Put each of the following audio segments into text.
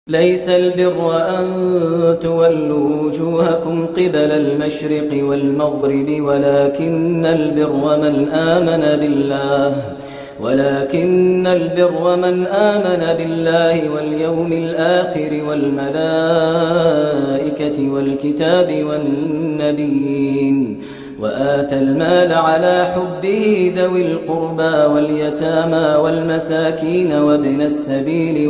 ليس البر أن تولوا وجوهكم قبل المشرق والمغرب ولكن البر من آمن بالله واليوم الآخر والملائكة والكتاب والنبيين وآتى المال على حبه ذوي القربى واليتامى والمساكين وابن السبيل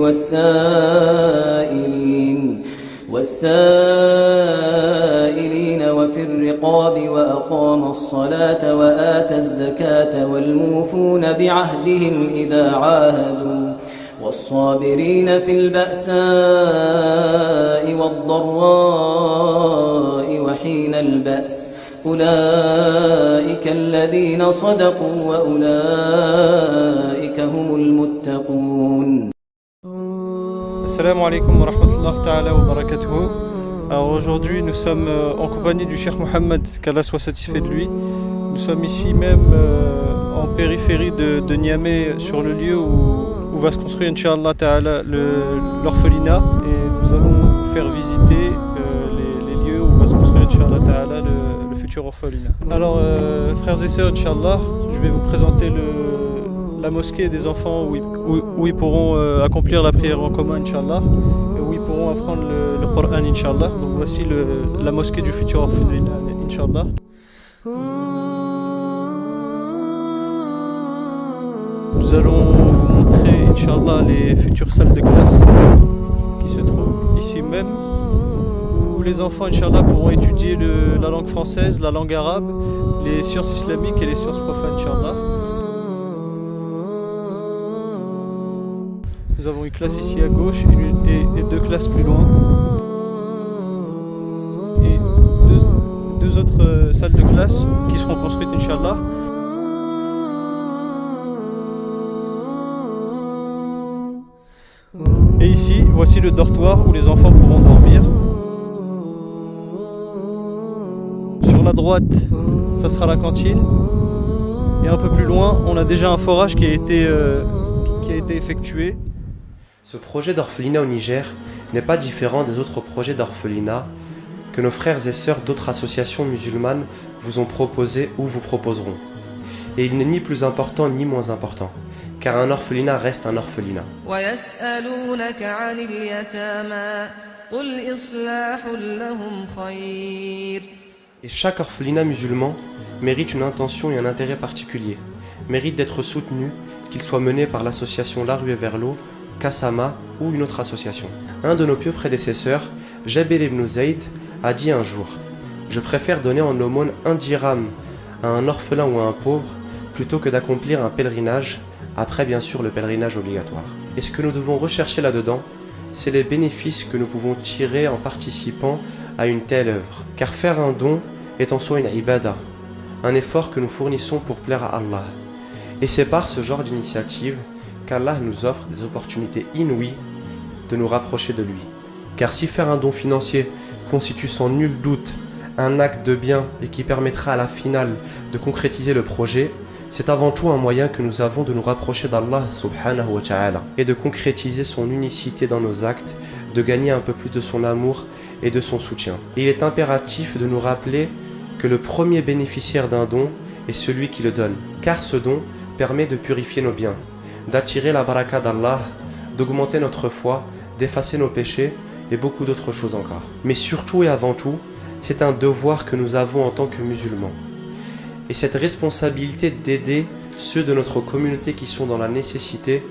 والسائلين وفي الرقاب وأقام الصلاة وآتى الزكاة والموفون بعهدهم إذا عاهدوا والصابرين في البأساء والضراء وحين البأس أولئك الذين صدقوا وأولئك هم المتقون. Assalamu alaikum wa rahmatullahi ta'ala wa barakatuhu. Alors aujourd'hui nous sommes en compagnie du Cheikh Mohammed, qu'Allah soit satisfait de lui. Nous sommes ici même en périphérie de Niamey, sur le lieu où va se construire Inch'Allah ta'ala l'orphelinat, et nous allons vous faire visiter les lieux où va se construire Inch'Allah ta'ala le futur orphelinat. Alors frères et sœurs, Inch'Allah, je vais vous présenter la mosquée des enfants où ils pourront accomplir la prière en commun, Inch'Allah, et où ils pourront apprendre le Coran, Inch'Allah. Donc voici la mosquée du futur orphelinat, Inch'Allah. Nous allons vous montrer, Inch'Allah, les futures salles de classe qui se trouvent ici même, où les enfants, Inch'Allah, pourront étudier la langue française, la langue arabe, les sciences islamiques et les sciences profanes, Inch'Allah. Nous avons une classe ici à gauche et deux classes plus loin. Et deux autres salles de classe qui seront construites, Inch'Allah. Et ici, voici le dortoir où les enfants pourront dormir. Sur la droite, ça sera la cantine. Et un peu plus loin, on a déjà un forage qui a été effectué. Ce projet d'orphelinat au Niger n'est pas différent des autres projets d'orphelinat que nos frères et sœurs d'autres associations musulmanes vous ont proposé ou vous proposeront. Et il n'est ni plus important ni moins important, car un orphelinat reste un orphelinat. Et chaque orphelinat musulman mérite une intention et un intérêt particulier, mérite d'être soutenu, qu'il soit mené par l'association La Ruée vers l'eau, Kassama ou une autre association. Un de nos pieux prédécesseurs, Jabir ibn Zayd, a dit un jour: je préfère donner en aumône 1 dirham à un orphelin ou à un pauvre plutôt que d'accomplir un pèlerinage, après bien sûr le pèlerinage obligatoire. Et ce que nous devons rechercher là-dedans, c'est les bénéfices que nous pouvons tirer en participant à une telle œuvre. Car faire un don est en soi une ibada, un effort que nous fournissons pour plaire à Allah. Et c'est par ce genre d'initiative qu'Allah nous offre des opportunités inouïes de nous rapprocher de lui. Car si faire un don financier constitue sans nul doute un acte de bien et qui permettra à la finale de concrétiser le projet, c'est avant tout un moyen que nous avons de nous rapprocher d'Allah subhanahu wa ta'ala et de concrétiser son unicité dans nos actes, de gagner un peu plus de son amour et de son soutien. Et il est impératif de nous rappeler que le premier bénéficiaire d'un don est celui qui le donne, car ce don permet de purifier nos biens, d'attirer la baraka d'Allah, d'augmenter notre foi, d'effacer nos péchés et beaucoup d'autres choses encore. Mais surtout et avant tout, c'est un devoir que nous avons en tant que musulmans. Et cette responsabilité d'aider ceux de notre communauté qui sont dans la nécessité,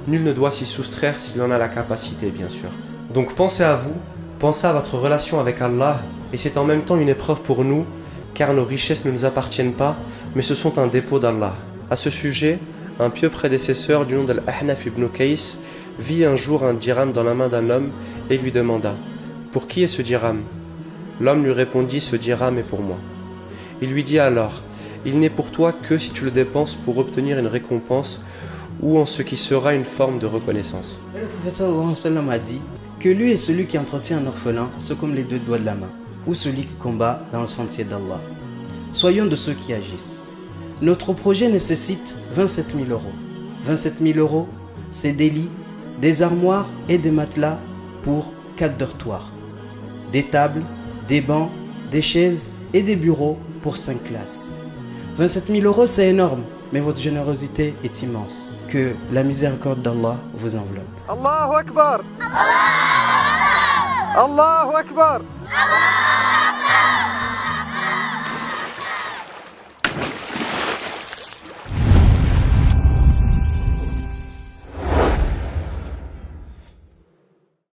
nul ne doit s'y soustraire s'il en a la capacité, bien sûr. Donc pensez à vous, pensez à votre relation avec Allah, et c'est en même temps une épreuve pour nous, car nos richesses ne nous appartiennent pas, mais ce sont un dépôt d'Allah. À ce sujet, un pieux prédécesseur du nom d'Al-Ahnaf ibn Qays vit un jour un dirham dans la main d'un homme et lui demanda: pour qui est ce dirham? L'homme lui répondit: ce dirham est pour moi. Il lui dit alors: il n'est pour toi que si tu le dépenses pour obtenir une récompense ou en ce qui sera une forme de reconnaissance. Le prophète sallallahu alayhi wa sallam a dit que lui et celui qui entretient un orphelin sont comme les deux doigts de la main, ou celui qui combat dans le sentier d'Allah. Soyons de ceux qui agissent. Notre projet nécessite 27 000 euros. 27 000 euros, c'est des lits, des armoires et des matelas pour 4 dortoirs, des tables, des bancs, des chaises et des bureaux pour 5 classes. 27 000 €, c'est énorme, mais votre générosité est immense. Que la miséricorde d'Allah vous enveloppe. Allahu Akbar! Allahu Akbar!